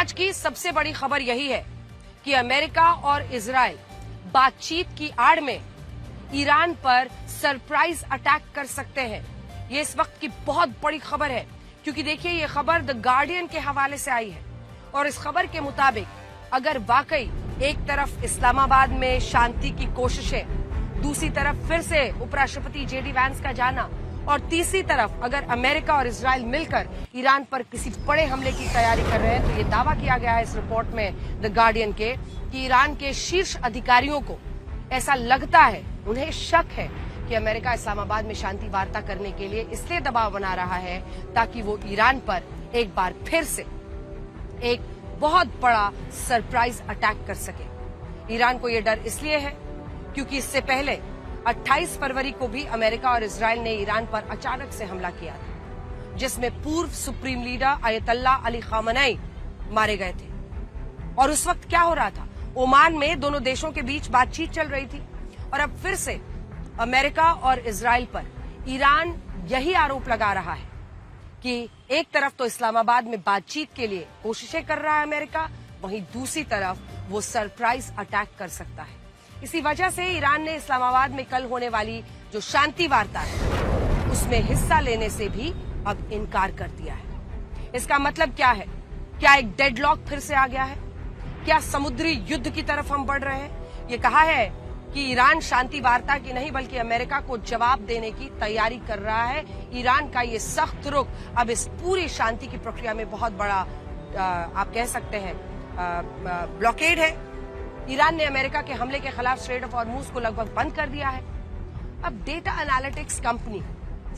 आज की सबसे बड़ी खबर यही है कि अमेरिका और इजराइल बातचीत की आड़ में ईरान पर सरप्राइज अटैक कर सकते हैं। ये इस वक्त की बहुत बड़ी खबर है, क्योंकि देखिए ये खबर द गार्डियन के हवाले से आई है और इस खबर के मुताबिक अगर वाकई एक तरफ इस्लामाबाद में शांति की कोशिशें, दूसरी तरफ फिर से उपराष्ट्रपति जेडी वैंस का जाना और तीसरी तरफ अगर अमेरिका और इजराइल मिलकर ईरान पर किसी बड़े हमले की तैयारी कर रहे हैं, तो ये दावा किया गया है इस रिपोर्ट में द गार्डियन के कि ईरान के शीर्ष अधिकारियों को ऐसा लगता है, उन्हें शक है कि अमेरिका इस्लामाबाद में शांति वार्ता करने के लिए इसलिए दबाव बना रहा है ताकि वो ईरान पर एक बार फिर से एक बहुत बड़ा सरप्राइज अटैक कर सके। ईरान को यह डर इसलिए है क्योंकि इससे पहले 28 फरवरी को भी अमेरिका और इजराइल ने ईरान पर अचानक से हमला किया था, जिसमें पूर्व supreme leader Ayatollah Ali Khamenei मारे गए थे। और उस वक्त क्या हो रहा था, ओमान में दोनों देशों के बीच बातचीत चल रही थी और अब फिर से अमेरिका और इजराइल पर ईरान यही आरोप लगा रहा है कि एक तरफ तो इस्लामाबाद में बातचीत के लिए कोशिशें कर रहा है अमेरिका, वहीं दूसरी तरफ वो सरप्राइज अटैक कर सकता है। इसी वजह से ईरान ने इस्लामाबाद में कल होने वाली जो शांति वार्ता है उसमें हिस्सा लेने से भी अब इनकार कर दिया है। इसका मतलब क्या है? क्या एक डेडलॉक फिर से आ गया है? क्या समुद्री युद्ध की तरफ हम बढ़ रहे हैं? ये कहा है कि ईरान शांति वार्ता की नहीं बल्कि अमेरिका को जवाब देने की तैयारी कर रहा है। ईरान का ये सख्त रुख अब इस पूरी शांति की प्रक्रिया में बहुत बड़ा आप कह सकते हैं ब्लॉकेड है। ईरान ने अमेरिका के हमले के खिलाफ स्ट्रेट ऑफ हॉर्मुज को लगभग बंद कर दिया है। अब डेटा एनालिटिक्स कंपनी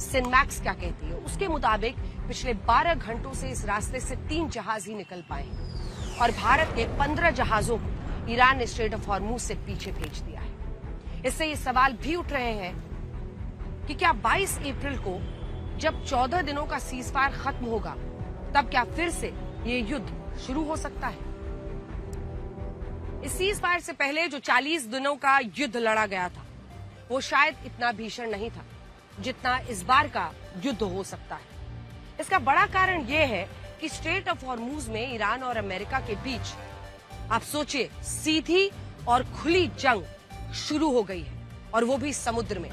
सिनमैक्स क्या कहती है, उसके मुताबिक पिछले 12 घंटों से इस रास्ते से 3 जहाज ही निकल पाए और भारत के 15 जहाजों को ईरान ने स्ट्रेट ऑफ हॉर्मुज से पीछे भेज दिया है। इससे ये सवाल भी उठ रहे हैं कि क्या 22 अप्रैल को जब 14 दिनों का सीजफायर खत्म होगा तब क्या फिर से ये युद्ध शुरू हो सकता है? इस सीजफायर से पहले जो 40 दिनों का युद्ध लड़ा गया था वो शायद इतना भीषण नहीं था जितना इस बार का युद्ध हो सकता है। इसका बड़ा कारण यह है कि स्ट्रेट ऑफ हॉर्मुज में ईरान और अमेरिका के बीच आप सोचिए सीधी और खुली जंग शुरू हो गई है, और वो भी समुद्र में।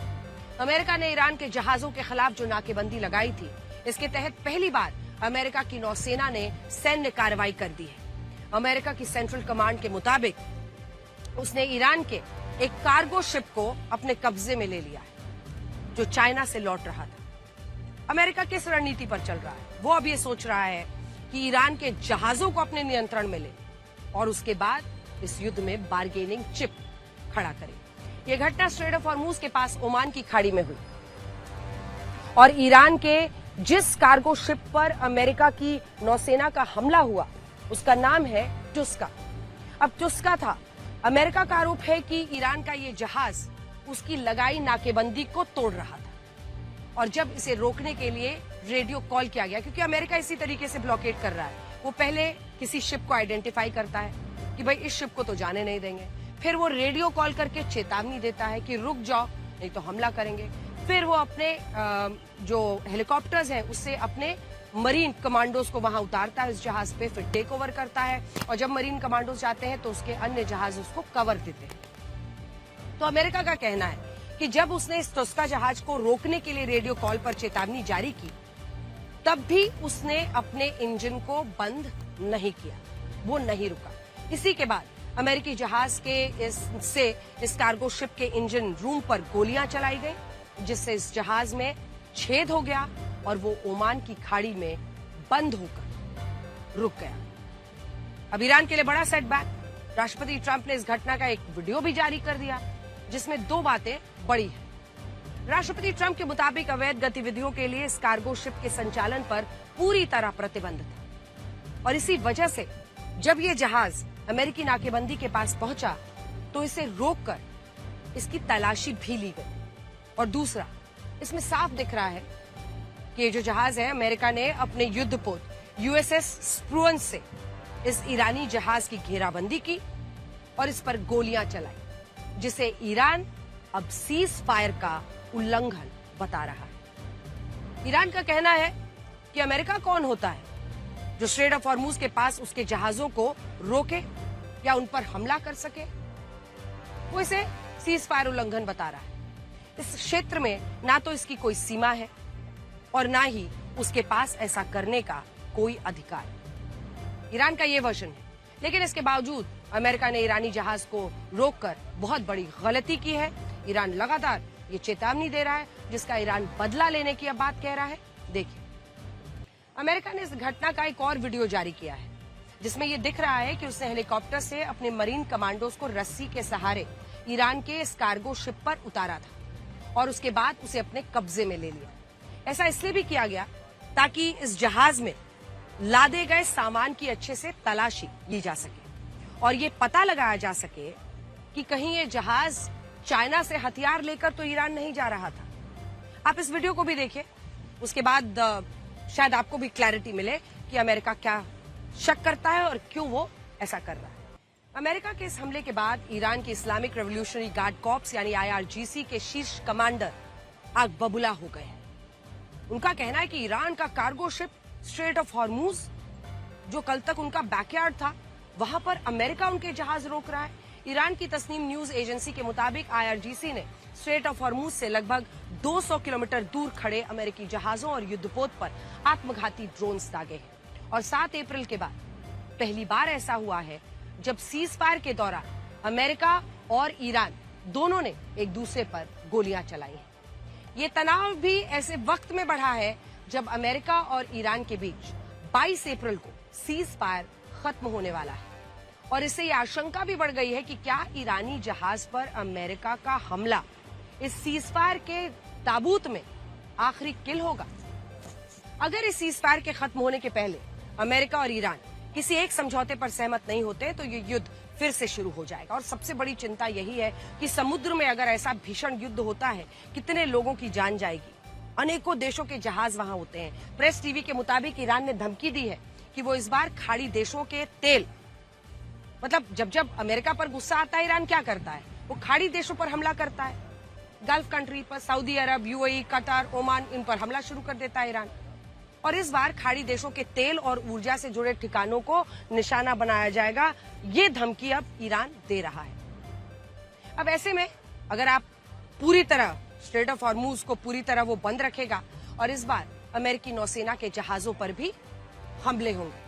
अमेरिका ने ईरान के जहाजों के खिलाफ जो नाकेबंदी लगाई थी, इसके तहत पहली बार अमेरिका की नौसेना ने सैन्य कार्रवाई कर दी है। अमेरिका की सेंट्रल कमांड के मुताबिक उसने ईरान के एक कार्गो शिप को अपने कब्जे में ले लिया है जो चाइना से लौट रहा था। अमेरिका किस रणनीति पर चल रहा है? वो अब ये सोच रहा है कि ईरान के जहाजों को अपने नियंत्रण में ले और उसके बाद इस युद्ध में बार्गेनिंग चिप खड़ा करे। ये घटना स्ट्रेट ऑफ हॉर्मुज के पास ओमान की खाड़ी में हुई और ईरान के जिस कार्गो शिप पर अमेरिका की नौसेना का हमला हुआ उसका नाम है टुस्का। अब टुस्का था, अमेरिका का आरोप है कि ईरान का ये जहाज उसकी लगाई नाकेबंदी को तोड़ रहा था और जब इसे रोकने के लिए रेडियो कॉल किया गया, क्योंकि अमेरिका इसी तरीके से ब्लॉकेड कर रहा है, वो पहले किसी शिप को आइडेंटिफाई करता है कि भाई इस शिप को तो जाने नहीं देंगे, फिर वो रेडियो कॉल करके चेतावनी देता है कि रुक जाओ नहीं तो हमला करेंगे, फिर वो अपने जो हेलीकॉप्टर्स हैं उससे अपने मरीन कमांडोज को वहां उतारता है इस जहाज पे, फिर टेक ओवर करता है और जब मरीन कमांडोज जाते हैं तो उसके अन्य जहाज उसको कवर देते हैं। तो अमेरिका का कहना है कि जब उसने इस टुस्का जहाज को रोकने के लिए रेडियो कॉल पर चेतावनी जारी की तब भी उसने अपने इंजन को बंद नहीं किया, वो नहीं रुका। इसी के बाद अमेरिकी जहाज के इस कार्गो शिप के इंजन रूम पर गोलियां चलाई गई जिससे इस जहाज में छेद हो गया और वो ओमान की खाड़ी में बंद होकर रुक गया। अब ईरान के लिए बड़ा सेटबैक। राष्ट्रपति ट्रंप ने इस घटना का एक वीडियो भी जारी कर दिया जिसमें 2 बातें बड़ी हैं। राष्ट्रपति ट्रंप के मुताबिक अवैध गतिविधियों के लिए इस कार्गो शिप के संचालन पर पूरी तरह प्रतिबंध था और इसी वजह से जब ये जहाज अमेरिकी नाकेबंदी के पास पहुंचा तो इसे रोककर इसकी तलाशी भी ली गई। और दूसरा, इसमें साफ दिख रहा है कि ये जो जहाज है अमेरिका ने अपने युद्धपोत यूएसएस स्प्रुअन से इस ईरानी जहाज की घेराबंदी की और इस पर गोलियां चलाई जिसे ईरान अब सीज फायर का उल्लंघन बता रहा है। ईरान का कहना है कि अमेरिका कौन होता है जो स्ट्रेट ऑफ हॉर्मूज के पास उसके जहाजों को रोके या उन पर हमला कर सके। वो इसे सीज फायर उल्लंघन बता रहा है। इस क्षेत्र में ना तो इसकी कोई सीमा है और ना ही उसके पास ऐसा करने का कोई अधिकार। ईरान का ये वर्जन है, लेकिन इसके बावजूद अमेरिका ने ईरानी जहाज को रोककर बहुत बड़ी गलती की है। ईरान लगातार ये चेतावनी दे रहा है, जिसका ईरान बदला लेने की अब बात कह रहा है। देखिए, अमेरिका ने इस घटना का एक और वीडियो जारी किया है, जिसमें यह दिख रहा है कि उसने हेलीकॉप्टर से अपने मरीन कमांडोज को रस्सी के सहारे ईरान के इस कार्गो शिप पर उतारा था और उसके बाद उसे अपने कब्जे में ले लिया। ऐसा इसलिए भी किया गया ताकि इस जहाज में लादे गए सामान की अच्छे से तलाशी ली जा सके और ये पता लगाया जा सके कि कहीं ये जहाज चाइना से हथियार लेकर तो ईरान नहीं जा रहा था। आप इस वीडियो को भी देखिए, उसके बाद शायद आपको भी क्लैरिटी मिले कि अमेरिका क्या शक करता है और क्यों वो ऐसा कर रहा है। अमेरिका के इस हमले के बाद ईरान के इस्लामिक रेवोल्यूशनरी गार्ड कॉर्प्स यानी IRGC के शीर्ष कमांडर आग बबूला हो गए हैं। उनका कहना है कि ईरान का cargo ship straight of Hormuz, जो कल तक उनका बैकयार्ड था, वहां पर अमेरिका उनके जहाज रोक रहा है। ईरान की तस्नीम न्यूज एजेंसी के मुताबिक IRGC ने स्ट्रेट ऑफ हॉर्मूज से लगभग 200 किलोमीटर दूर खड़े अमेरिकी जहाजों और युद्धपोत पर आत्मघाती ड्रोन्स दागे हैं। और 7 अप्रैल के बाद पहली बार ऐसा हुआ है जब सीज फायर के दौरान अमेरिका और ईरान दोनों ने एक दूसरे पर गोलियां चलाई हैं। ये तनाव भी ऐसे वक्त में बढ़ा है जब अमेरिका और ईरान के बीच 22 अप्रैल को सीज फायर खत्म होने वाला है और इससे यह आशंका भी बढ़ गई है कि क्या ईरानी जहाज पर अमेरिका का हमला इस सीज फायर के ताबूत में आखिरी किल होगा। अगर इस सीज फायर के खत्म होने के पहले अमेरिका और ईरान किसी एक समझौते पर सहमत नहीं होते तो ये युद्ध फिर से शुरू हो जाएगा। और सबसे बड़ी चिंता यही है कि समुद्र में अगर ऐसा भीषण युद्ध होता है, कितने लोगों की जान जाएगी। अनेकों देशों के जहाज वहां होते हैं। प्रेस टीवी के मुताबिक ईरान ने धमकी दी है कि वो इस बार खाड़ी देशों के तेल, मतलब जब अमेरिका पर गुस्सा आता है ईरान क्या करता है, वो खाड़ी देशों पर हमला करता है। गल्फ कंट्री पर, सऊदी अरब, UAE, कतर, ओमान, इन पर हमला शुरू कर देता है ईरान। और इस बार खाड़ी देशों के तेल और ऊर्जा से जुड़े ठिकानों को निशाना बनाया जाएगा। ये धमकी अब ईरान दे रहा है। अब ऐसे में अगर आप पूरी तरह स्ट्रेट ऑफ हॉर्मूज को पूरी तरह वो बंद रखेगा और इस बार अमेरिकी नौसेना के जहाजों पर भी हमले होंगे।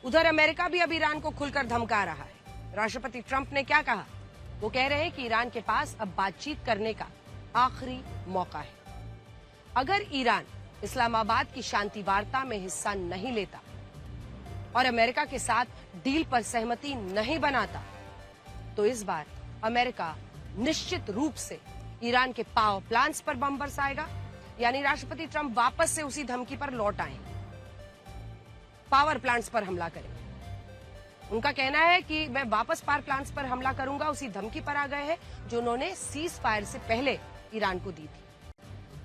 उधर अमेरिका भी अब ईरान को खुलकर धमका रहा है। राष्ट्रपति ट्रंप ने क्या कहा? वो कह रहे हैं कि ईरान के पास अब बातचीत करने का आखिरी मौका है। अगर ईरान इस्लामाबाद की शांति वार्ता में हिस्सा नहीं लेता और अमेरिका के साथ डील पर सहमति नहीं बनाता तो इस बार अमेरिका निश्चित रूप से ईरान के पावर प्लांट्स पर बम बरसाएगा। यानी राष्ट्रपति ट्रंप वापस से उसी धमकी पर लौट आए, पावर प्लांट्स पर हमला करेंगे। उनका कहना है कि मैं वापस पावर प्लांट्स पर हमला करूंगा, उसी धमकी पर आ गए हैं जो उन्होंने सीज फायर से पहले ईरान को दी थी।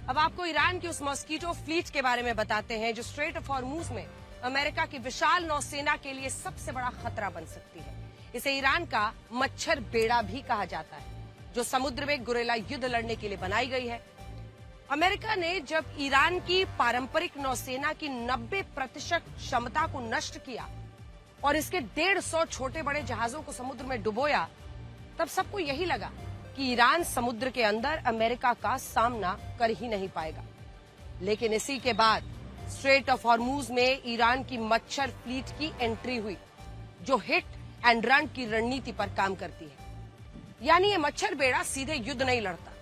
अब आपको ईरान की उस मॉस्कीटो फ्लीट के बारे में बताते हैं जो स्ट्रेट ऑफ हॉर्मूज में अमेरिका की विशाल नौसेना के लिए सबसे बड़ा खतरा बन सकती है। इसे ईरान का मच्छर बेड़ा भी कहा जाता है, जो समुद्र में गुरेला युद्ध लड़ने के लिए बनाई गई है। अमेरिका ने जब ईरान की पारंपरिक नौसेना की 90% क्षमता को नष्ट किया और इसके 150 छोटे बड़े जहाजों को समुद्र में डुबोया, तब सबको यही लगा कि ईरान समुद्र के अंदर अमेरिका का सामना कर ही नहीं पाएगा। लेकिन इसी के बाद स्ट्रेट ऑफ हॉर्मूज में ईरान की मच्छर फ्लीट की एंट्री हुई, जो हिट एंड रन की रणनीति पर काम करती है। यानी ये मच्छर बेड़ा सीधे युद्ध नहीं लड़ता,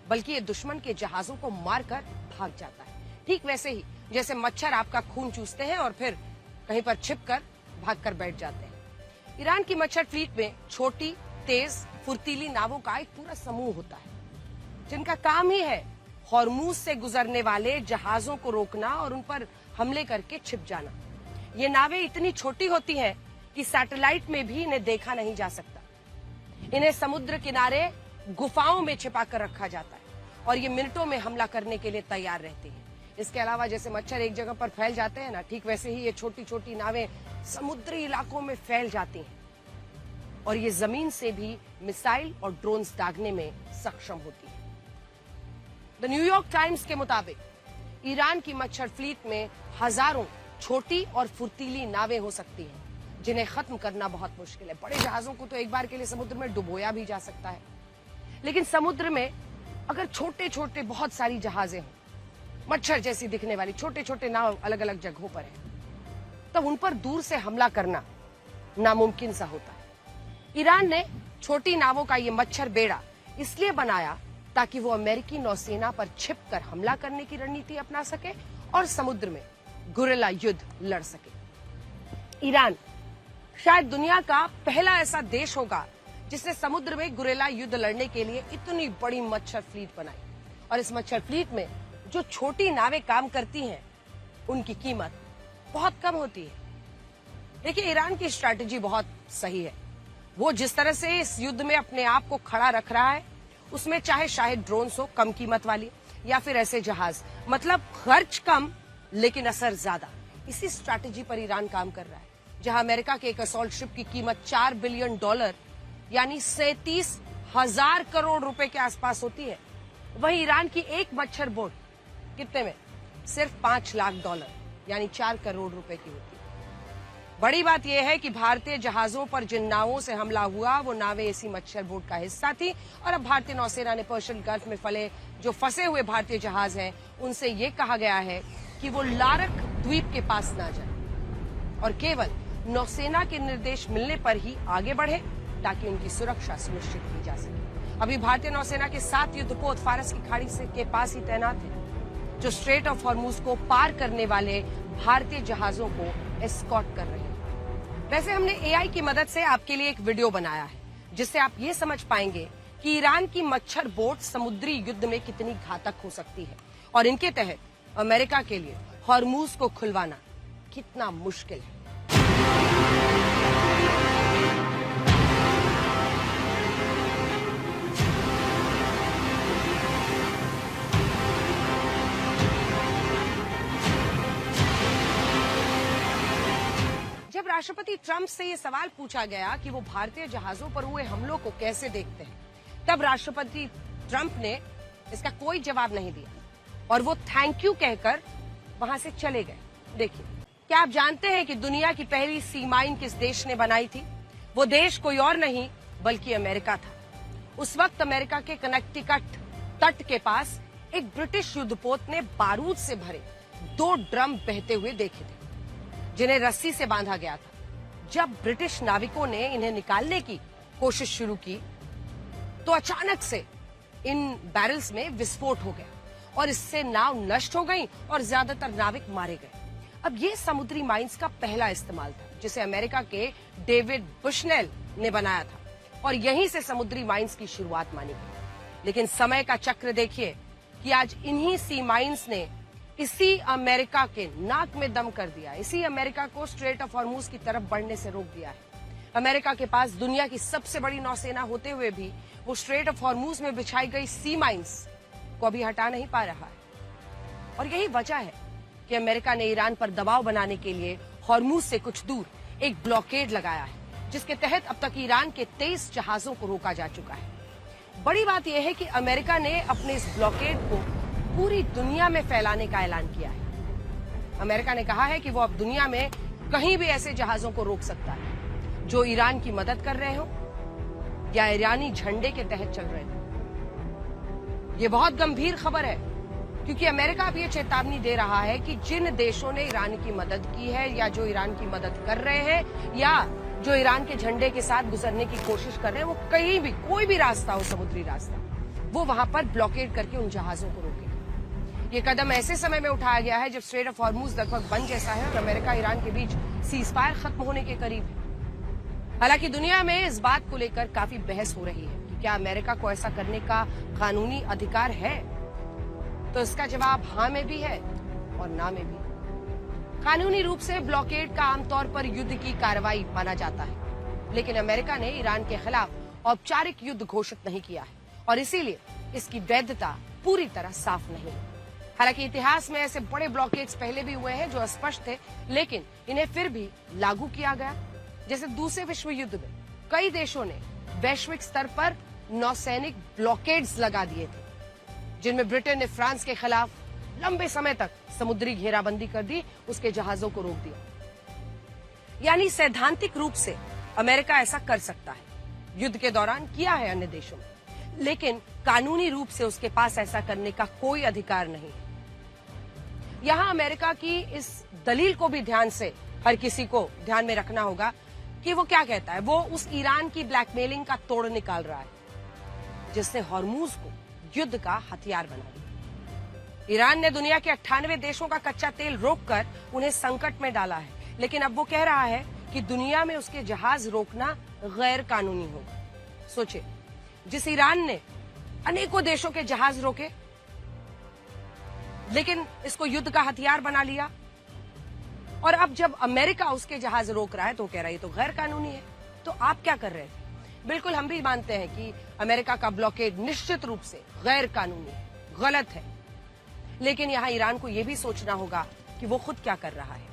बल्कि ये दुश्मन के जहाजों को मारकर भाग जाता है। ठीक वैसे ही जैसे मच्छर आपका खून चूसते हैं और फिर कहीं पर छिपकर भागकर बैठ जाते हैं। ईरान की मच्छर फ्लीट में छोटी, तेज, फुर्तीली नावों का एक पूरा समूह होता है, जिनका काम ही है हॉर्मूज से गुजरने वाले जहाजों को रोकना और उन पर हमले करके छिप जाना। ये नावें इतनी छोटी होती हैं कि सैटेलाइट में भी इन्हें देखा नहीं जा सकता। इन्हें समुद्र किनारे गुफाओं में छिपा कर रखा जाता है और ये मिनटों में हमला करने के लिए तैयार रहती हैं। इसके अलावा जैसे मच्छर एक जगह पर फैल जाते हैं ना, ठीक वैसे ही ये छोटी छोटी नावें समुद्री इलाकों में फैल जाती हैं और ये जमीन से भी मिसाइल और ड्रोन्स दागने में सक्षम होती है। द न्यूयॉर्क टाइम्स के मुताबिक ईरान की मच्छर फ्लीट में हजारों छोटी और फुर्तीली नावें हो सकती हैं जिन्हें खत्म करना बहुत मुश्किल है। बड़े जहाजों को तो एक बार के लिए समुद्र में डुबोया भी जा सकता है, लेकिन समुद्र में अगर छोटे छोटे बहुत सारी जहाजें हों, मच्छर जैसी दिखने वाली छोटे छोटे नाव अलग अलग जगहों पर हैं, तब उन पर दूर से हमला करना नामुमकिन सा होता है। ईरान ने छोटी नावों का ये मच्छर बेड़ा इसलिए बनाया ताकि वो अमेरिकी नौसेना पर छिपकर हमला करने की रणनीति अपना सके और समुद्र में गुरिल्ला युद्ध लड़ सके। ईरान शायद दुनिया का पहला ऐसा देश होगा जिसने समुद्र में गुरिल्ला युद्ध लड़ने के लिए इतनी बड़ी मच्छर फ्लीट बनाई, और इस मच्छर फ्लीट में जो छोटी नावें काम करती हैं उनकी कीमत बहुत कम होती है। देखिए, ईरान की स्ट्रैटेजी बहुत सही है। वो जिस तरह से इस युद्ध में अपने आप को खड़ा रख रहा है, उसमें चाहे शायद ड्रोन्स हो कम कीमत वाली या फिर ऐसे जहाज, मतलब खर्च कम लेकिन असर ज्यादा, इसी स्ट्रैटेजी पर ईरान काम कर रहा है। जहां अमेरिका के एक असॉल्ट शिप की कीमत $4 बिलियन यानी 37,000 करोड़ रुपए के आसपास होती है, वहीं ईरान की एक मच्छर बोट कितने में? सिर्फ $5 लाख यानी 4 करोड़ रुपए की होती है। बड़ी बात यह है कि भारतीय जहाजों पर जिन नावों से हमला हुआ वो नावें इसी मच्छर बोट का हिस्सा थी, और अब भारतीय नौसेना ने पर्शियन गल्फ में फंसे हुए भारतीय जहाज हैं उनसे ये कहा गया है कि वो लारक द्वीप के पास ना जाए और केवल नौसेना के निर्देश मिलने पर ही आगे बढ़े ताकि उनकी सुरक्षा सुनिश्चित की जा सके। अभी भारतीय नौसेना के 7 युद्धपोत फारस की खाड़ी के पास ही तैनात हैं, जो स्ट्रेट ऑफ हॉर्मुज को पार करने वाले भारतीय जहाजों को एस्कॉर्ट कर रहे हैं। वैसे हमने एआई की मदद से आपके लिए एक वीडियो बनाया है जिससे आप ये समझ पाएंगे कि ईरान की मच्छर बोट समुद्री युद्ध में कितनी घातक हो सकती है और इनके तहत अमेरिका के लिए हॉर्मुज को खुलवाना कितना मुश्किल है। जब राष्ट्रपति ट्रंप से ये सवाल पूछा गया कि वो भारतीय जहाजों पर हुए हमलों को कैसे देखते हैं, तब राष्ट्रपति ट्रंप ने इसका कोई जवाब नहीं दिया और वो थैंक यू कहकर वहां से चले गए। देखिए, क्या आप जानते हैं कि दुनिया की पहली सी माइन किस देश ने बनाई थी? वो देश कोई और नहीं बल्कि अमेरिका था। उस वक्त अमेरिका के कनेक्टिकट तट के पास एक ब्रिटिश युद्धपोत ने बारूद से भरे 2 ड्रम बहते हुए देखे थे जिन्हें रस्सी से बांधा गया था। जब ब्रिटिश नाविकों ने इन्हें निकालने की कोशिश शुरू की तो अचानक से इन बैरल्स में विस्फोट हो गया और इससे नाव नष्ट हो गई और ज्यादातर नाविक मारे गए। अब ये समुद्री माइंस का पहला इस्तेमाल था जिसे अमेरिका के डेविड बुशनेल ने बनाया था और यहीं से समुद्री माइंस की शुरुआत मानी गई। लेकिन समय का चक्र देखिए कि आज इन्हीं सी माइंस ने इसी अमेरिका के नाक में दम कर दिया, इसी अमेरिका को स्ट्रेट ऑफ हॉर्मुज की तरफ बढ़ने से रोक दिया है। अमेरिका के पास दुनिया की सबसे बड़ी नौसेना होते हुए भी वो स्ट्रेट ऑफ हॉर्मुज में बिछाई गई सी माइंस को अभी हटा नहीं पा रहा है। और यही वजह है कि अमेरिका ने ईरान पर दबाव बनाने के लिए हॉर्मुज से कुछ दूर एक ब्लॉकेड लगाया है, जिसके तहत अब तक ईरान के 23 जहाजों को रोका जा चुका है। बड़ी बात यह है कि अमेरिका ने अपने इस ब्लॉकेड को पूरी दुनिया में फैलाने का ऐलान किया है। अमेरिका ने कहा है कि वो अब दुनिया में कहीं भी ऐसे जहाजों को रोक सकता है जो ईरान की मदद कर रहे हो या ईरानी झंडे के तहत चल रहे हो। ये बहुत गंभीर खबर है क्योंकि अमेरिका अब ये चेतावनी दे रहा है कि जिन देशों ने ईरान की मदद की है या जो ईरान की मदद कर रहे हैं या जो ईरान के झंडे के साथ गुजरने की कोशिश कर रहे हैं, वो कहीं भी कोई भी रास्ता हो, समुद्री रास्ता, वो वहां पर ब्लॉकेड करके उन जहाजों को रोके। ये कदम ऐसे समय में उठाया गया है जब स्ट्रेट ऑफ हॉर्मुज लगभग बंद जैसा है और अमेरिका ईरान के बीच सीजफायर खत्म होने के करीब है। हालांकि दुनिया में इस बात को लेकर काफी बहस हो रही है कि क्या अमेरिका को ऐसा करने का कानूनी अधिकार है, तो इसका जवाब हाँ में भी है और ना में भी। कानूनी रूप से ब्लॉकेड का आमतौर पर युद्ध की कार्रवाई माना जाता है, लेकिन अमेरिका ने ईरान के खिलाफ औपचारिक युद्ध घोषित नहीं किया है और इसीलिए इसकी वैधता पूरी तरह साफ नहीं है। हालांकि इतिहास में ऐसे बड़े ब्लॉकेड्स पहले भी हुए हैं जो अस्पष्ट थे, लेकिन इन्हें फिर भी लागू किया गया। जैसे दूसरे विश्व युद्ध में कई देशों ने वैश्विक स्तर पर नौसैनिक ब्लॉकेड्स लगा दिए थे, जिनमें ब्रिटेन ने फ्रांस के खिलाफ, लंबे समय तक समुद्री घेराबंदी कर दी, उसके जहाजों को रोक दिया। यानी सैद्धांतिक रूप से अमेरिका ऐसा कर सकता है, युद्ध के दौरान किया है अन्य देशों में, लेकिन कानूनी रूप से उसके पास ऐसा करने का कोई अधिकार नहीं है। यहां अमेरिका की इस दलील को भी ध्यान से हर किसी को ध्यान में रखना होगा कि वो क्या कहता है। वो उस ईरान की ब्लैकमेलिंग का तोड़ निकाल रहा है जिसने हॉर्मूज को युद्ध का हथियार बना दिया। ईरान ने दुनिया के 98 देशों का कच्चा तेल रोककर उन्हें संकट में डाला है, लेकिन अब वो कह रहा है कि दुनिया में उसके जहाज रोकना गैर कानूनी होगा। सोचिए, जिस ईरान ने अनेकों देशों के जहाज रोके लेकिन इसको युद्ध का हथियार बना लिया, और अब जब अमेरिका उसके जहाज रोक रहा है तो कह रहा है ये तो गैर कानूनी है। तो आप क्या कर रहे थे? बिल्कुल हम भी मानते हैं कि अमेरिका का ब्लॉकेड निश्चित रूप से गैर कानूनी है, गलत है, लेकिन यहां ईरान को यह भी सोचना होगा कि वो खुद क्या कर रहा है।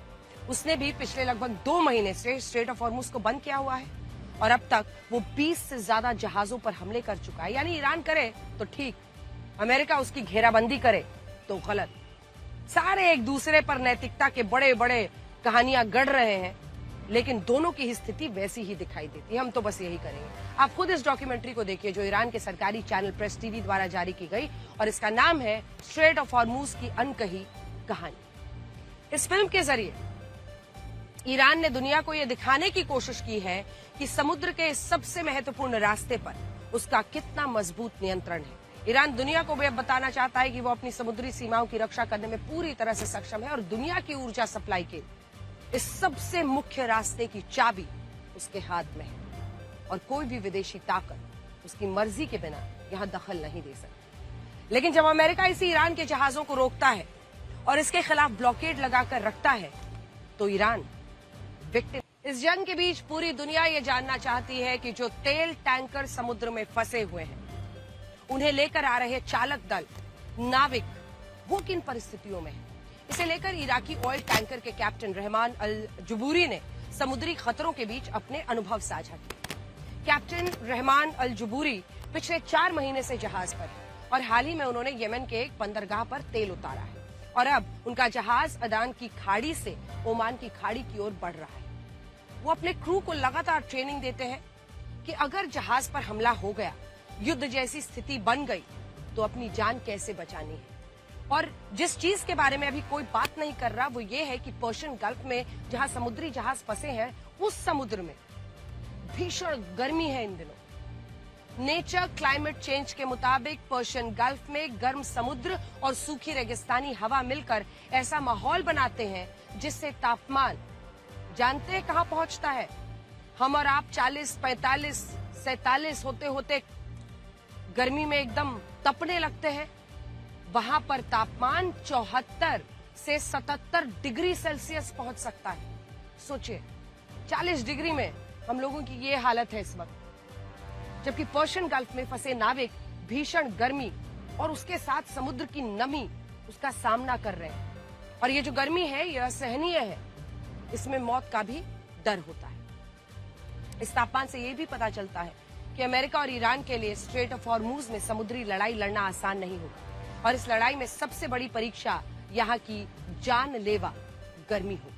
उसने भी पिछले लगभग 2 महीने से स्ट्रेट ऑफ हॉर्मूज को बंद किया हुआ है और अब तक वो 20 से ज्यादा जहाजों पर हमले कर चुका है। यानी ईरान करे तो ठीक, अमेरिका उसकी घेराबंदी करे तो गलत। सारे एक दूसरे पर नैतिकता के बड़े बड़े कहानियां गढ़ रहे हैं, लेकिन दोनों की स्थिति वैसी ही दिखाई देती है। हम तो बस यही करेंगे। आप खुद इस डॉक्यूमेंट्री को देखिए जो ईरान के सरकारी चैनल प्रेस टीवी द्वारा जारी की गई, और इसका नाम है स्ट्रेट ऑफ हॉर्मूज की अनकही कहानी। इस फिल्म के जरिए ईरान ने दुनिया को यह दिखाने की कोशिश की है कि समुद्र के इस सबसे महत्वपूर्ण रास्ते पर उसका कितना मजबूत नियंत्रण है। ईरान दुनिया को भी अब बताना चाहता है कि वो अपनी समुद्री सीमाओं की रक्षा करने में पूरी तरह से सक्षम है और दुनिया की ऊर्जा सप्लाई के इस सबसे मुख्य रास्ते की चाबी उसके हाथ में है और कोई भी विदेशी ताकत उसकी मर्जी के बिना यहां दखल नहीं दे सकती। लेकिन जब अमेरिका इसी ईरान के जहाजों को रोकता है और इसके खिलाफ ब्लॉकेड लगाकर रखता है तो ईरान विक्टिम। इस जंग के बीच पूरी दुनिया ये जानना चाहती है कि जो तेल टैंकर समुद्र में फंसे हुए हैं उन्हें लेकर आ रहे चालक दल, नाविक, वो किन परिस्थितियों में है। इसे लेकर इराकी ऑयल टैंकर के कैप्टन रहमान अल जुबूरी ने समुद्री खतरों के बीच अपने अनुभव साझा किए। कैप्टन रहमान अल जुबूरी पिछले 4 महीने से जहाज पर है और हाल ही में उन्होंने यमन के एक बंदरगाह पर तेल उतारा है और अब उनका जहाज अदान की खाड़ी से ओमान की खाड़ी की ओर बढ़ रहा है। वो अपने क्रू को लगातार ट्रेनिंग देते हैं कि अगर जहाज पर हमला हो गया, युद्ध जैसी स्थिति बन गई, तो अपनी जान कैसे बचानी है। और जिस चीज के बारे में अभी कोई बात नहीं कर रहा वो ये है कि पर्शियन गल्फ में जहां समुद्री जहाज फंसे हैं उस समुद्र में भीषण गर्मी है इन दिनों। नेचर क्लाइमेट चेंज के मुताबिक पर्शियन गल्फ में गर्म समुद्र और सूखी रेगिस्तानी हवा मिलकर ऐसा माहौल बनाते हैं जिससे तापमान जानते हैं कहां पहुंचता है। हम और आप 40, 45, 47 होते होते गर्मी में एकदम तपने लगते हैं। वहां पर तापमान 74 से 77 डिग्री सेल्सियस पहुंच सकता है। सोचिए, 40 डिग्री में हम लोगों की ये हालत है इस वक्त, जबकि पर्शियन गल्फ में फंसे नाविक भीषण गर्मी और उसके साथ समुद्र की नमी उसका सामना कर रहे हैं। और ये जो गर्मी है ये असहनीय है, इसमें मौत का भी डर होता है। इस तापमान से ये भी पता चलता है कि अमेरिका और ईरान के लिए स्ट्रेट ऑफ हॉर्मूज में समुद्री लड़ाई लड़ना आसान नहीं होगा और इस लड़ाई में सबसे बड़ी परीक्षा यहाँ की जानलेवा गर्मी होगी।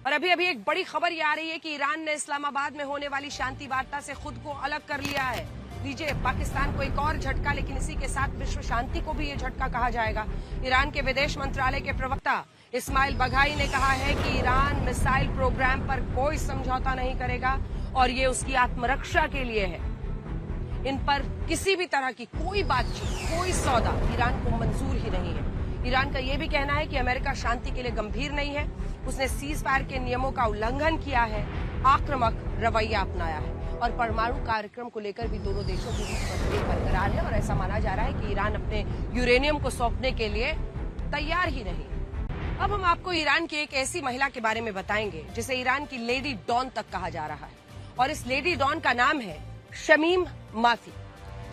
और अभी अभी एक बड़ी खबर ये आ रही है कि ईरान ने इस्लामाबाद में होने वाली शांति वार्ता से खुद को अलग कर लिया है। लीजिए, पाकिस्तान को एक और झटका, लेकिन इसी के साथ विश्व शांति को भी ये झटका कहा जाएगा। ईरान के विदेश मंत्रालय के प्रवक्ता इस्माइल बघाई ने कहा है कि ईरान मिसाइल प्रोग्राम पर कोई समझौता नहीं करेगा और ये उसकी आत्मरक्षा के लिए है। इन पर किसी भी तरह की कोई बातचीत, कोई सौदा ईरान को मंजूर ही नहीं है। ईरान का यह भी कहना है कि अमेरिका शांति के लिए गंभीर नहीं है, उसने सीज फायर के नियमों का उल्लंघन किया है, आक्रामक रवैया अपनाया है और परमाणु कार्यक्रम को लेकर भी दोनों देशों के बीच मतभेद बरकरार है और ऐसा माना जा रहा है कि ईरान अपने यूरेनियम को सौंपने के लिए तैयार ही नहीं। अब हम आपको ईरान की एक ऐसी महिला के बारे में बताएंगे जिसे ईरान की लेडी डॉन तक कहा जा रहा है और इस लेडी डॉन का नाम है शमीम माफी।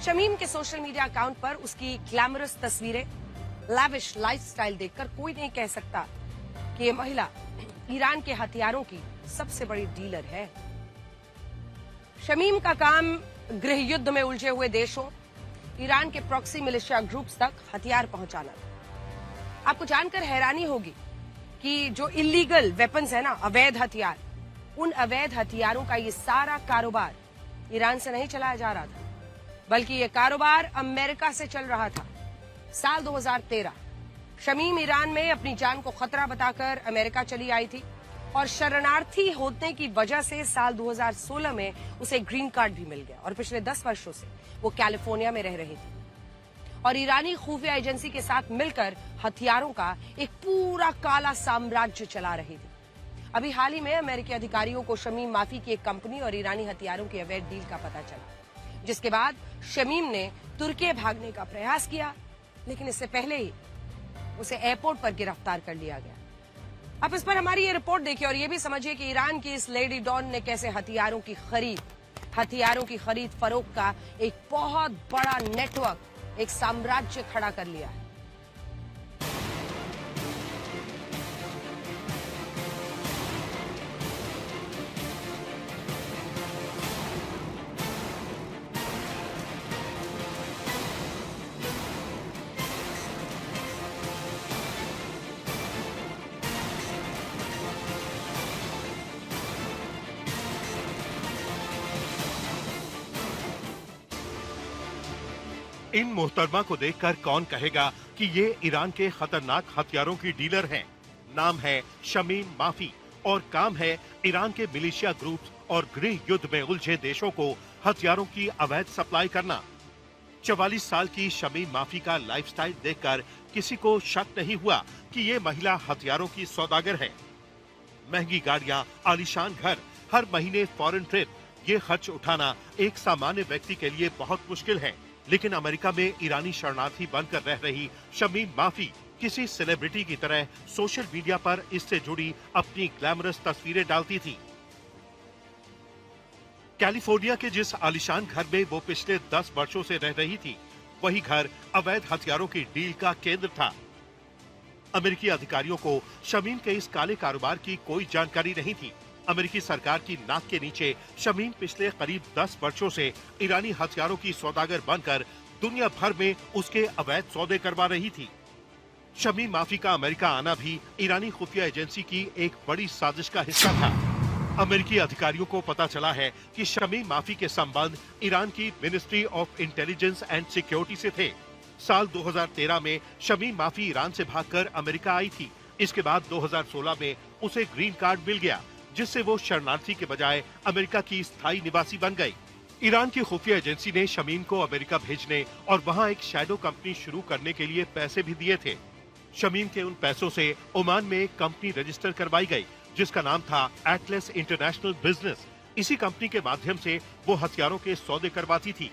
शमीम के सोशल मीडिया अकाउंट पर उसकी ग्लैमरस तस्वीरें, लैविश लाइफस्टाइल देखकर कोई नहीं कह सकता कि ये महिला ईरान के हथियारों की सबसे बड़ी डीलर है। शमीम का काम गृह युद्ध में उलझे हुए देशों, ईरान के प्रॉक्सी मिलिशिया ग्रुप्स तक हथियार पहुंचाना। आपको जानकर हैरानी होगी कि जो इलीगल वेपन्स है ना, अवैध हथियार, उन अवैध हथियारों का ये सारा कारोबार ईरान से नहीं चलाया जा रहा था, बल्कि ये कारोबार अमेरिका से चल रहा था। साल 2013 शमीम ईरान में अपनी जान को खतरा बताकर अमेरिका चली आई थी और शरणार्थी होने की वजह से साल 2016 में उसे ग्रीन कार्ड भी मिल गया और पिछले 10 वर्षों से वो कैलिफोर्निया में रह रही थी और ईरानी खुफिया एजेंसी के साथ मिलकर हथियारों का एक पूरा काला साम्राज्य चला रही थी। अभी हाल ही में अमेरिकी अधिकारियों को शमीम माफी की एक कंपनी और ईरानी हथियारों के अवैध डील का पता चला, जिसके बाद शमीम ने तुर्की भागने का प्रयास किया, लेकिन इससे पहले ही उसे एयरपोर्ट पर गिरफ्तार कर लिया गया। अब इस पर हमारी ये रिपोर्ट देखिए और ये भी समझिए कि ईरान की इस लेडी डॉन ने कैसे हथियारों की खरीद फरोख्त का एक बहुत बड़ा नेटवर्क, एक साम्राज्य खड़ा कर लिया है। इन मोहतरमा को देखकर कौन कहेगा कि ये ईरान के खतरनाक हथियारों की डीलर हैं। नाम है शमीम माफी और काम है ईरान के मिलिशिया ग्रुप्स और गृह युद्ध में उलझे देशों को हथियारों की अवैध सप्लाई करना। 44 साल की शमीम माफी का लाइफस्टाइल देखकर किसी को शक नहीं हुआ कि ये महिला हथियारों की सौदागर है। महंगी गाड़ियां, आलीशान घर, हर महीने फॉरेन ट्रिप, ये खर्च उठाना एक सामान्य व्यक्ति के लिए बहुत मुश्किल है। लेकिन अमेरिका में ईरानी शरणार्थी बनकर रह रही शमीम माफी किसी सेलिब्रिटी की तरह सोशल मीडिया पर इससे जुड़ी अपनी ग्लैमरस तस्वीरें डालती थी। कैलिफोर्निया के जिस आलीशान घर में वो पिछले 10 वर्षों से रह रही थी, वही घर अवैध हथियारों की डील का केंद्र था। अमेरिकी अधिकारियों को शमीम के इस काले कारोबार की कोई जानकारी नहीं थी। अमेरिकी सरकार की नाक के नीचे शमीम पिछले करीब 10 वर्षों से ईरानी हथियारों की सौदागर बनकर दुनिया भर में उसके अवैध सौदे करवा रही थी। शमीम माफी का अमेरिका आना भी ईरानी खुफिया एजेंसी की एक बड़ी साजिश का हिस्सा था। अमेरिकी अधिकारियों को पता चला है कि शमीम माफी के संबंध ईरान की ministry of intelligence and security से थे। साल 2013 में शमीम माफी ईरान से भागकर अमेरिका आई थी। इसके बाद 2016 में उसे ग्रीन कार्ड मिल गया, जिससे वो शरणार्थी के बजाय अमेरिका की स्थायी निवासी बन गई। ईरान की खुफिया एजेंसी ने शमीम को अमेरिका भेजने और वहां एक शैडो कंपनी शुरू करने के लिए पैसे भी दिए थे। शमीम के उन पैसों से ओमान में एक कंपनी रजिस्टर करवाई गई, जिसका नाम था एटलस इंटरनेशनल बिजनेस। इसी कंपनी के माध्यम से वो हथियारों के सौदे करवाती थी।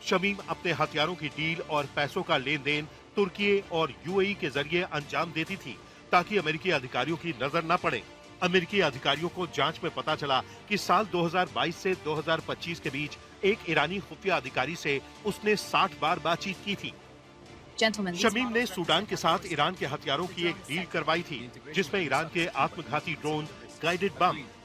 शमीम अपने हथियारों की डील और पैसों का लेन देन तुर्की और यूएई के जरिए अंजाम देती थी, ताकि अमेरिकी अधिकारियों की नजर न पड़े। अमेरिकी अधिकारियों को जांच में पता चला कि साल 2022 से 2025 के बीच एक ईरानी खुफिया अधिकारी से उसने 60 बार बातचीत की थी। शमीम ने सूडान के साथ ईरान के हथियारों की एक डील करवाई थी, जिसमें ईरान के आत्मघाती ड्रोन, गाइडेड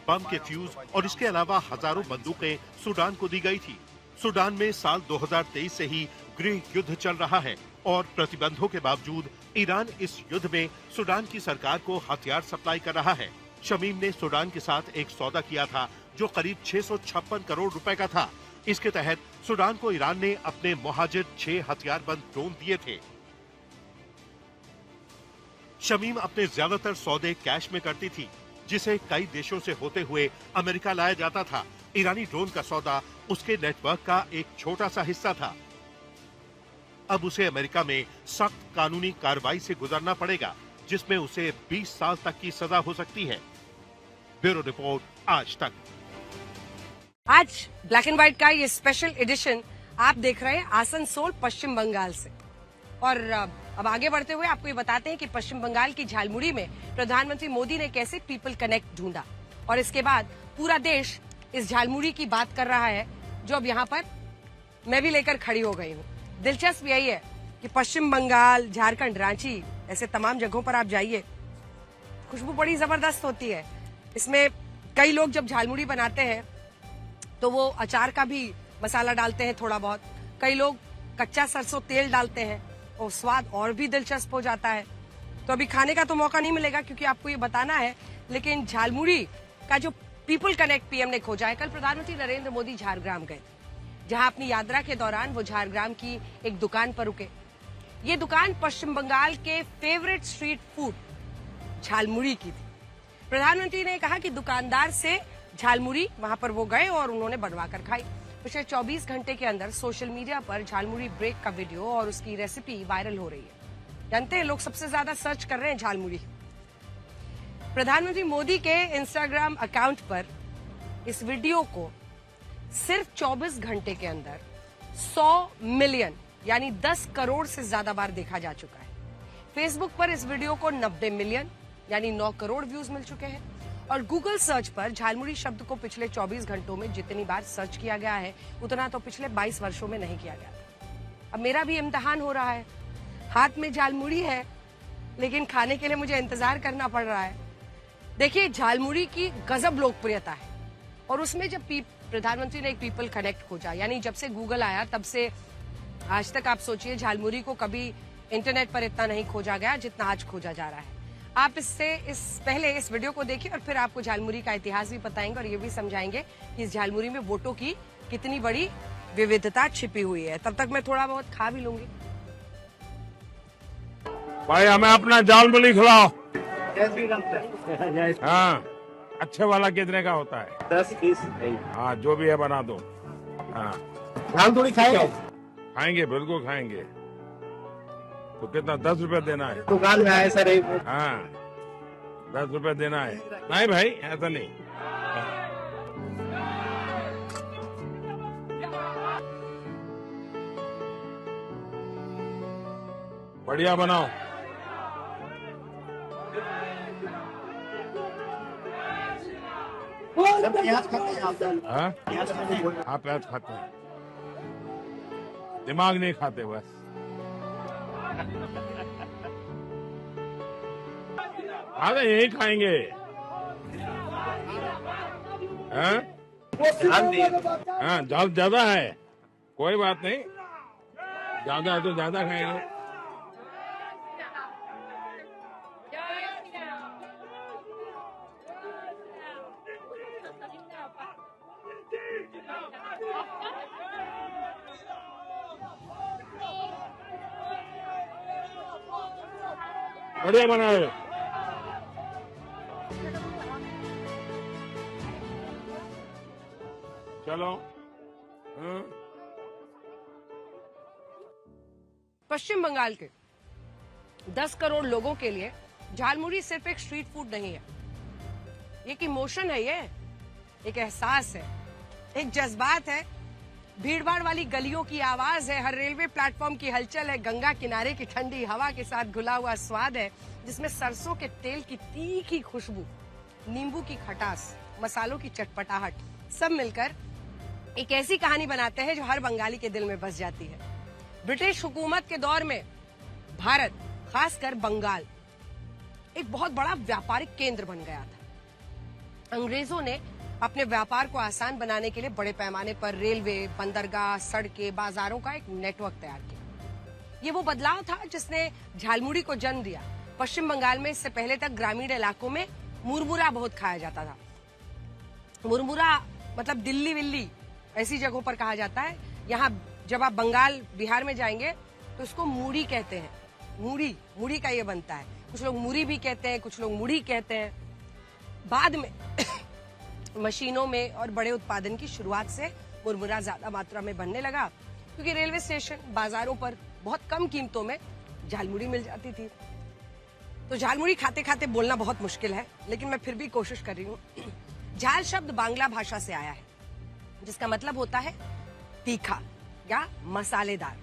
बम के फ्यूज और इसके अलावा हजारों बंदूकें सूडान को दी गई थी। सूडान में साल 2023 से ही गृह युद्ध चल रहा है और प्रतिबंधों के बावजूद ईरान इस युद्ध में सूडान की सरकार को हथियार सप्लाई कर रहा है। शमीम ने सूडान के साथ एक सौदा किया था जो करीब 656 करोड़ रुपए का था। इसके तहत सूडान को ईरान ने अपने मुहाजिर 6 हथियारबंद ड्रोन दिए थे। शमीम अपने ज्यादातर सौदे कैश में करती थी, जिसे कई देशों से होते हुए अमेरिका लाया जाता था। ईरानी ड्रोन का सौदा उसके नेटवर्क का एक छोटा सा हिस्सा था। अब उसे अमेरिका में सख्त कानूनी कार्रवाई से गुजरना पड़ेगा, जिसमें उसे 20 साल तक की सजा हो सकती है। ब्यूरो रिपोर्ट, आज तक। आज ब्लैक एंड व्हाइट का ये स्पेशल एडिशन आप देख रहे हैं आसनसोल, पश्चिम बंगाल से। और अब आगे बढ़ते हुए आपको ये बताते हैं कि पश्चिम बंगाल की झालमुड़ी में प्रधानमंत्री मोदी ने कैसे पीपल कनेक्ट ढूंढा और इसके बाद पूरा देश इस झालमुड़ी की बात कर रहा है, जो अब यहाँ पर मैं भी लेकर खड़ी हो गई हूँ। दिलचस्प यही है कि पश्चिम बंगाल, झारखंड, रांची, ऐसे तमाम जगहों पर आप जाइए, खुशबू बड़ी जबरदस्त होती है। इसमें कई लोग जब झालमुड़ी बनाते हैं तो वो अचार का भी मसाला डालते हैं थोड़ा बहुत, कई लोग कच्चा सरसों तेल डालते हैं और स्वाद और भी दिलचस्प हो जाता है। तो अभी खाने का तो मौका नहीं मिलेगा क्योंकि आपको ये बताना है, लेकिन झालमुड़ी का जो पीपल कनेक्ट पीएम ने खोजा है। कल प्रधानमंत्री नरेंद्र मोदी झारग्राम गए, जहां अपनी यात्रा के दौरान वो झारग्राम की एक दुकान पर रुके। ये दुकान पश्चिम बंगाल के फेवरेट स्ट्रीट फूड झालमुड़ी की थी। प्रधानमंत्री ने कहा कि दुकानदार से झालमुड़ी वहां पर वो गए और उन्होंने बनवा कर खाई। पिछले 24 घंटे के अंदर सोशल मीडिया पर झालमुड़ी ब्रेक का वीडियो और उसकी रेसिपी वायरल हो रही है। जानते हैं, लोग सबसे ज्यादा सर्च कर रहे हैं झालमुड़ी। प्रधानमंत्री मोदी के इंस्टाग्राम अकाउंट पर इस वीडियो को सिर्फ 24 घंटे के अंदर 100 मिलियन यानी 10 करोड़ से ज्यादा बार देखा जा चुका है। फेसबुक पर इस वीडियो को 90 मिलियन यानी 9 करोड़ व्यूज मिल चुके हैं और गूगल सर्च पर झालमुड़ी शब्द को पिछले 24 घंटों में जितनी बार सर्च किया गया है उतना तो पिछले 22 वर्षों में नहीं किया गया था। अब मेरा भी इम्तिहान हो रहा है, हाथ में झालमुड़ी है लेकिन खाने के लिए मुझे इंतजार करना पड़ रहा है। देखिए, झालमुड़ी की गजब लोकप्रियता है और उसमें जब प्रधानमंत्री ने एक पीपल कनेक्ट खोजा, यानी जब से गूगल आया तब से आज तक आप सोचिए झालमुड़ी को कभी इंटरनेट पर इतना नहीं खोजा गया जितना आज खोजा जा रहा है। आप पहले इस वीडियो को देखिए और फिर आपको झालमुड़ी का इतिहास भी बताएंगे और ये भी समझाएंगे कि इस झालमुड़ी में वोटों की कितनी बड़ी विविधता छिपी हुई है। तब तक मैं थोड़ा बहुत खा भी लूंगी। भाई हमें अपना झालमुड़ी खिलाओ। हाँ, अच्छे वाला कितने का होता है? 10 पीस। हाँ, जो भी है बना दो। हाँ, झालमुड़ी खाएंगे? खाएंगे, बिल्कुल खाएंगे। तो कितना 10 रुपए देना है? दुकान में आए सर। हाँ, 10 रुपए देना है। नहीं भाई, ऐसा नहीं। बढ़िया बनाओ। प्याज खाते हैं आप? हाँ, प्याज खाते हैं? हाँ, प्याज खाते हैं, दिमाग नहीं खाते बस। हाँ, तो यही खाएंगे। हाँ, हाँ, झाल ज्यादा है, कोई बात नहीं, ज्यादा है तो ज्यादा खाएंगे। बढ़िया बना है। चलो। हाँ। पश्चिम बंगाल के 10 करोड़ लोगों के लिए झालमुड़ी सिर्फ एक स्ट्रीट फूड नहीं है, एक इमोशन है, ये एक एहसास है, एक जज्बात है, भीड़भाड़ वाली गलियों की आवाज है, हर रेलवे प्लेटफॉर्म की हलचल है, गंगा किनारे की ठंडी हवा के साथ घुला हुआ स्वाद है जिसमें सरसों के तेल की तीखी खुशबू, नींबू की खटास, मसालों की चटपटाहट सब मिलकर एक ऐसी कहानी बनाते हैं जो हर बंगाली के दिल में बस जाती है। ब्रिटिश हुकूमत के दौर में भारत, खासकर बंगाल, एक बहुत बड़ा व्यापारिक केंद्र बन गया था। अंग्रेजों ने अपने व्यापार को आसान बनाने के लिए बड़े पैमाने पर रेलवे, बंदरगाह, सड़कें, बाजारों का एक नेटवर्क तैयार किया। ये वो बदलाव था जिसने झालमुड़ी को जन्म दिया। पश्चिम बंगाल में इससे पहले तक ग्रामीण इलाकों में मुरमुरा बहुत खाया जाता था। मुरमुरा मतलब दिल्ली विल्ली ऐसी जगहों पर कहा जाता है। यहाँ जब आप बंगाल, बिहार में जाएंगे तो इसको मूढ़ी कहते हैं। मूढ़ी का ये बनता है। कुछ लोग मूढ़ी भी कहते हैं, कुछ लोग मुढ़ी कहते हैं। बाद में मशीनों में और बड़े उत्पादन की शुरुआत से मुरमुरा ज्यादा मात्रा में बनने लगा क्योंकि रेलवे स्टेशन, बाजारों पर बहुत कम कीमतों में झालमुड़ी मिल जाती थी। तो झालमुड़ी खाते खाते बोलना बहुत मुश्किल है, लेकिन मैं फिर भी कोशिश कर रही हूँ। झाल शब्द बांग्ला भाषा से आया है जिसका मतलब होता है तीखा या मसालेदार,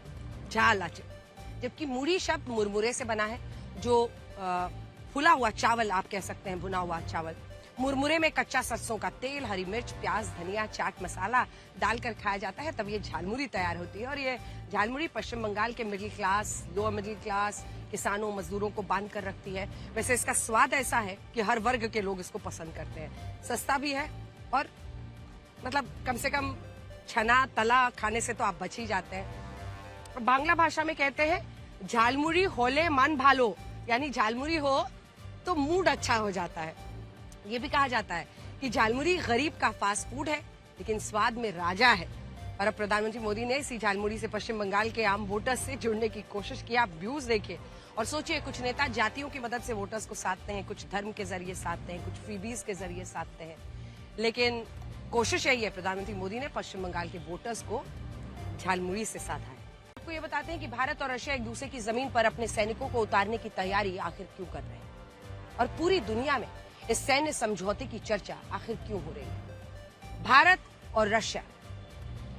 झाल आचर। जबकि मुढ़ी शब्द मुरमुरे से बना है जो फुला हुआ चावल आप कह सकते हैं, भुना हुआ चावल। मुरमुरे में कच्चा सरसों का तेल, हरी मिर्च, प्याज, धनिया, चाट मसाला डालकर खाया जाता है, तब ये झालमुड़ी तैयार होती है। और ये झालमुड़ी पश्चिम बंगाल के middle class, lower middle class किसानों, मजदूरों को बांध कर रखती है। वैसे इसका स्वाद ऐसा है कि हर वर्ग के लोग इसको पसंद करते हैं। सस्ता भी है और मतलब कम से कम छना तला खाने से तो आप बच ही जाते हैं। बांग्ला भाषा में कहते हैं झालमुड़ी होले मन भालो यानी झालमुरी हो तो मूड अच्छा हो जाता है। ये भी कहा जाता है कि झालमुरी गरीब का फास्ट फूड है, लेकिन स्वाद में राजा है। और अब प्रधानमंत्री मोदी ने इसी झालमुरी से पश्चिम बंगाल के आम वोटर्स से जुड़ने की कोशिश की। आप व्यूज देखिए और सोचिए, कुछ नेता जातियों की मदद से वोटर्स को साधते हैं, कुछ धर्म के जरिए साधते हैं, कुछ फ्रीबीज के जरिए साधते हैं, लेकिन कोशिश यही है, प्रधानमंत्री मोदी ने पश्चिम बंगाल के वोटर्स को झालमुरी से साधा है। आपको ये बताते हैं कि भारत और रशिया एक दूसरे की जमीन पर अपने सैनिकों को उतारने की तैयारी आखिर क्यों कर रहे हैं और पूरी दुनिया में इस सैन्य समझौते की चर्चा आखिर क्यों हो रही है। भारत और रशिया,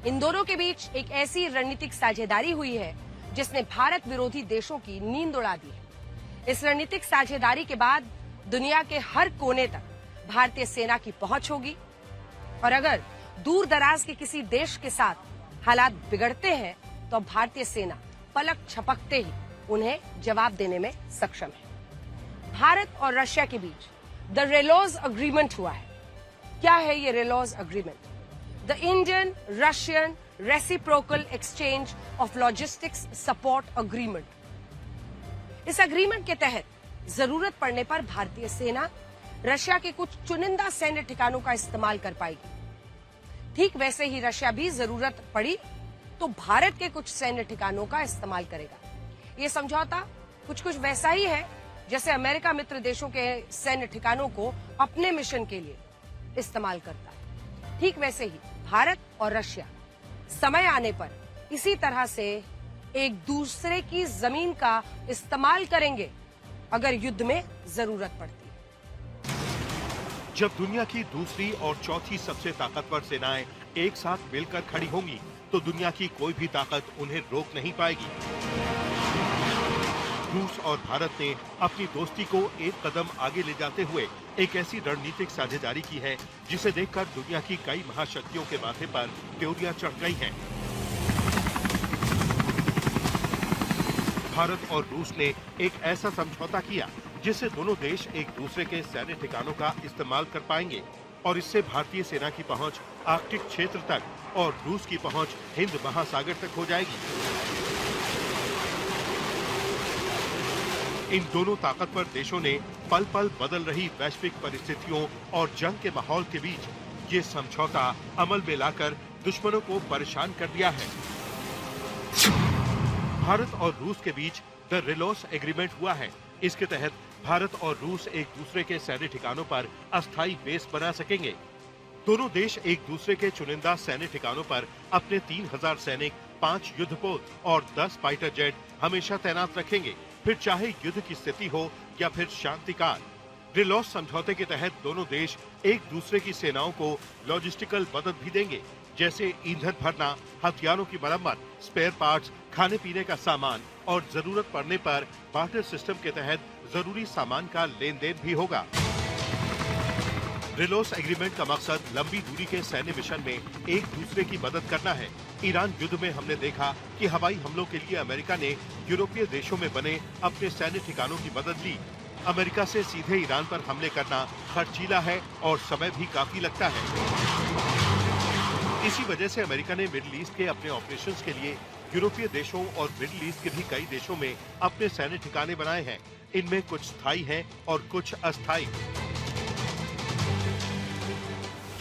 इन दोनों के बीच एक ऐसी रणनीतिक साझेदारी हुई है जिसने भारत विरोधी देशों की नींद उड़ा दी है। इस रणनीतिक साझेदारी के बाद दुनिया के हर कोने तक भारतीय सेना की पहुंच होगी और अगर दूर दराज के किसी देश के साथ हालात बिगड़ते हैं तो भारतीय सेना पलक झपकते ही उन्हें जवाब देने में सक्षम है। भारत और रशिया के बीच द रेलोज अग्रीमेंट हुआ है। क्या है ये RELOS agreement? The Indian Russian reciprocal exchange of logistics support agreement. इस अग्रीमेंट के तहत जरूरत पड़ने पर भारतीय सेना रशिया के कुछ चुनिंदा सैन्य ठिकानों का इस्तेमाल कर पाएगी। ठीक वैसे ही रशिया भी जरूरत पड़ी तो भारत के कुछ सैन्य ठिकानों का इस्तेमाल करेगा। ये समझौता कुछ कुछ वैसा ही है जैसे अमेरिका मित्र देशों के सैन्य ठिकानों को अपने मिशन के लिए इस्तेमाल करता है। ठीक वैसे ही भारत और रशिया समय आने पर इसी तरह से एक दूसरे की जमीन का इस्तेमाल करेंगे अगर युद्ध में जरूरत पड़ती है। जब दुनिया की दूसरी और चौथी सबसे ताकतवर सेनाएं एक साथ मिलकर खड़ी होंगी तो दुनिया की कोई भी ताकत उन्हें रोक नहीं पाएगी। रूस और भारत ने अपनी दोस्ती को एक कदम आगे ले जाते हुए एक ऐसी रणनीतिक साझेदारी की है जिसे देखकर दुनिया की कई महाशक्तियों के माथे पर त्योरियां चढ़ गई हैं। भारत और रूस ने एक ऐसा समझौता किया जिससे दोनों देश एक दूसरे के सैन्य ठिकानों का इस्तेमाल कर पाएंगे और इससे भारतीय सेना की पहुंच आर्कटिक क्षेत्र तक और रूस की पहुंच हिंद महासागर तक हो जाएगी। इन दोनों ताकतवर देशों ने पल पल बदल रही वैश्विक परिस्थितियों और जंग के माहौल के बीच ये समझौता अमल में लाकर दुश्मनों को परेशान कर दिया है। भारत और रूस के बीच द रेलोस एग्रीमेंट हुआ है। इसके तहत भारत और रूस एक दूसरे के सैन्य ठिकानों पर अस्थायी बेस बना सकेंगे। दोनों देश एक दूसरे के चुनिंदा सैन्य ठिकानों पर अपने 3000 सैनिक, 5 युद्धपोत और 10 फाइटर जेट हमेशा तैनात रखेंगे, फिर चाहे युद्ध की स्थिति हो या फिर शांति काल। रेलोस समझौते के तहत दोनों देश एक दूसरे की सेनाओं को लॉजिस्टिकल मदद भी देंगे, जैसे ईंधन भरना, हथियारों की मरम्मत, स्पेयर पार्ट्स, खाने पीने का सामान और जरूरत पड़ने पर बार्टर सिस्टम के तहत जरूरी सामान का लेन देन भी होगा। रेलोस एग्रीमेंट का मकसद लंबी दूरी के सैन्य मिशन में एक दूसरे की मदद करना है। ईरान युद्ध में हमने देखा कि हवाई हमलों के लिए अमेरिका ने यूरोपीय देशों में बने अपने सैन्य ठिकानों की मदद ली। अमेरिका से सीधे ईरान पर हमले करना खर्चीला है और समय भी काफी लगता है। इसी वजह से अमेरिका ने मिडिल ईस्ट के अपने ऑपरेशंस के लिए यूरोपीय देशों और मिडिल ईस्ट के भी कई देशों में अपने सैन्य ठिकाने बनाए हैं। इनमें कुछ स्थायी हैं और कुछ अस्थायी।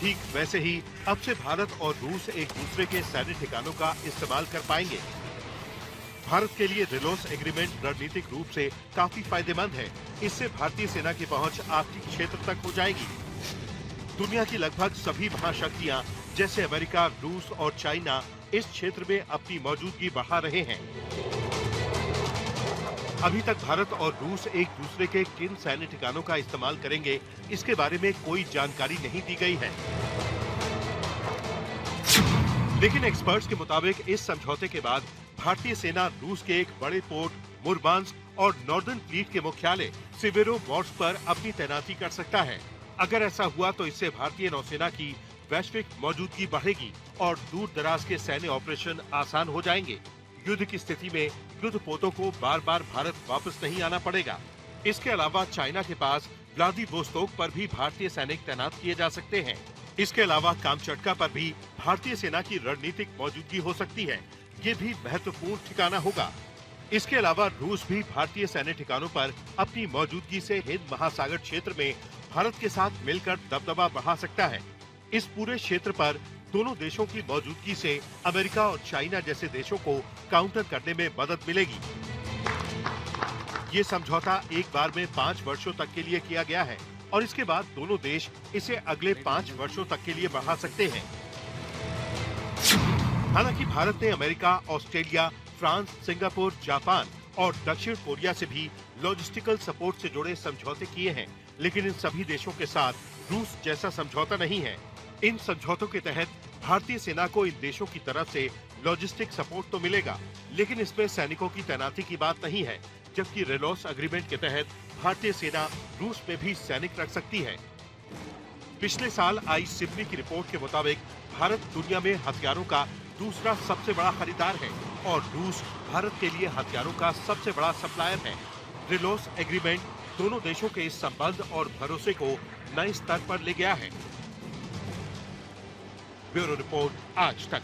ठीक वैसे ही अब से भारत और रूस एक दूसरे के सैन्य ठिकानों का इस्तेमाल कर पाएंगे। भारत के लिए रेलोस एग्रीमेंट रणनीतिक रूप से काफी फायदेमंद है। इससे भारतीय सेना की पहुंच आर्कटिक क्षेत्र तक हो जाएगी। दुनिया की लगभग सभी महाशक्तियां जैसे अमेरिका, रूस और चाइना इस क्षेत्र में अपनी मौजूदगी बढ़ा रहे हैं। अभी तक भारत और रूस एक दूसरे के किन सैन्य ठिकानों का इस्तेमाल करेंगे, इसके बारे में कोई जानकारी नहीं दी गई है। लेकिन एक्सपर्ट्स के मुताबिक इस समझौते के बाद भारतीय सेना रूस के एक बड़े पोर्ट मुरमांस्क और नॉर्दर्न फ्लीट के मुख्यालय सेवेरोमोर्स्क पर अपनी तैनाती कर सकता है। अगर ऐसा हुआ तो इससे भारतीय नौसेना की वैश्विक मौजूदगी बढ़ेगी और दूर दराज के सैन्य ऑपरेशन आसान हो जाएंगे। युद्ध की स्थिति में युद्धपोतों को बार बार भारत वापस नहीं आना पड़ेगा। इसके अलावा चाइना के पास व्लादिवोस्तोक पर भी भारतीय सैनिक तैनात किए जा सकते हैं। इसके अलावा कामचटका पर भी भारतीय सेना की रणनीतिक मौजूदगी हो सकती है। ये भी महत्वपूर्ण ठिकाना होगा। इसके अलावा रूस भी भारतीय सैन्य ठिकानों पर अपनी मौजूदगी से हिंद महासागर क्षेत्र में भारत के साथ मिलकर दबदबा बढ़ा सकता है। इस पूरे क्षेत्र पर दोनों देशों की मौजूदगी से अमेरिका और चाइना जैसे देशों को काउंटर करने में मदद मिलेगी। ये समझौता एक बार में 5 वर्षों तक के लिए किया गया है और इसके बाद दोनों देश इसे अगले 5 वर्षों तक के लिए बढ़ा सकते हैं। हालांकि भारत ने America, Australia, France, Singapore, Japan और दक्षिण कोरिया से भी लॉजिस्टिकल सपोर्ट से जुड़े समझौते किए हैं, लेकिन इन सभी देशों के साथ रूस जैसा समझौता नहीं है। इन समझौतों के तहत भारतीय सेना को इन देशों की तरफ से लॉजिस्टिक सपोर्ट तो मिलेगा, लेकिन इसमें सैनिकों की तैनाती की बात नहीं है, जबकि रेलॉस एग्रीमेंट के तहत भारतीय सेना रूस में भी सैनिक रख सकती है। पिछले साल आई सिडनी की रिपोर्ट के मुताबिक भारत दुनिया में हथियारों का दूसरा सबसे बड़ा खरीदार है और रूस भारत के लिए हथियारों का सबसे बड़ा सप्लायर है। रेलॉस एग्रीमेंट दोनों देशों के इस संबंध और भरोसे को नए स्तर पर ले गया है। ब्यूरो रिपोर्ट, आज तक।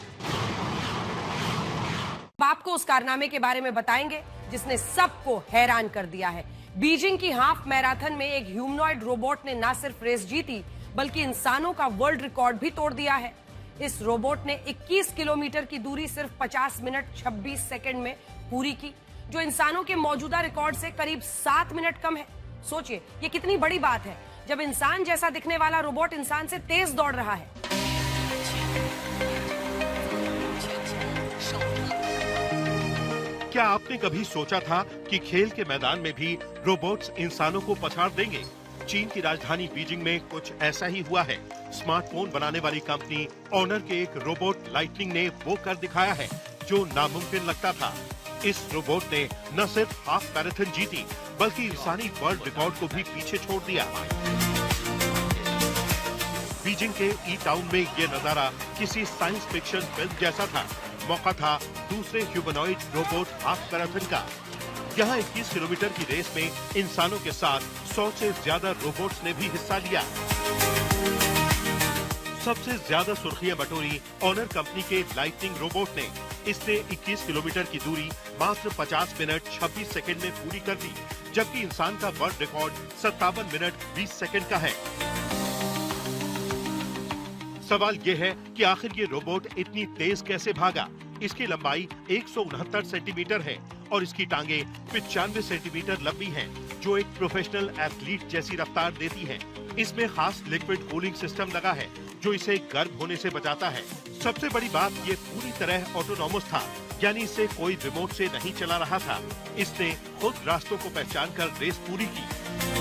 आपको उस कारनामे के बारे में बताएंगे जिसने सबको हैरान कर दिया है। बीजिंग की हाफ मैराथन में एक ह्यूमनॉइड रोबोट ने न सिर्फ रेस जीती बल्कि इंसानों का वर्ल्ड रिकॉर्ड भी तोड़ दिया है। इस रोबोट ने 21 किलोमीटर की दूरी सिर्फ 50 मिनट 26 सेकंड में पूरी की, जो इंसानों के मौजूदा रिकॉर्ड से करीब 7 मिनट कम है। सोचिए ये कितनी बड़ी बात है जब इंसान जैसा दिखने वाला रोबोट इंसान से तेज दौड़ रहा है। क्या आपने कभी सोचा था कि खेल के मैदान में भी रोबोट्स इंसानों को पछाड़ देंगे? चीन की राजधानी बीजिंग में कुछ ऐसा ही हुआ है। स्मार्टफोन बनाने वाली कंपनी ऑनर के एक रोबोट लाइटनिंग ने वो कर दिखाया है जो नामुमकिन लगता था। इस रोबोट ने न सिर्फ हाफ मैराथन जीती बल्कि इंसानी वर्ल्ड रिकॉर्ड को भी पीछे छोड़ दिया। बीजिंग के ई टाउन में ये नजारा किसी साइंस फिक्शन फिल्म जैसा था। मौका था दूसरे ह्यूमनॉइड रोबोट हाफ मैराथन का। यहाँ 21 किलोमीटर की रेस में इंसानों के साथ 100 से ज्यादा रोबोट्स ने भी हिस्सा लिया। सबसे ज्यादा सुर्खियां बटोरी ऑनर कंपनी के लाइटनिंग रोबोट ने। इसने 21 किलोमीटर की दूरी मात्र 50 मिनट 26 सेकंड में पूरी कर दी, जबकि इंसान का वर्ल्ड रिकॉर्ड 57 मिनट 20 सेकंड का है। सवाल ये है कि आखिर ये रोबोट इतनी तेज कैसे भागा? इसकी लंबाई 169 सेंटीमीटर है और इसकी टांगे 95 सेंटीमीटर लंबी हैं, जो एक प्रोफेशनल एथलीट जैसी रफ्तार देती हैं। इसमें खास लिक्विड कूलिंग सिस्टम लगा है जो इसे गर्म होने से बचाता है। सबसे बड़ी बात, ये पूरी तरह ऑटोनॉमस था, यानी इसे कोई रिमोट से नहीं चला रहा था। इसने खुद रास्तों को पहचान कर रेस पूरी की।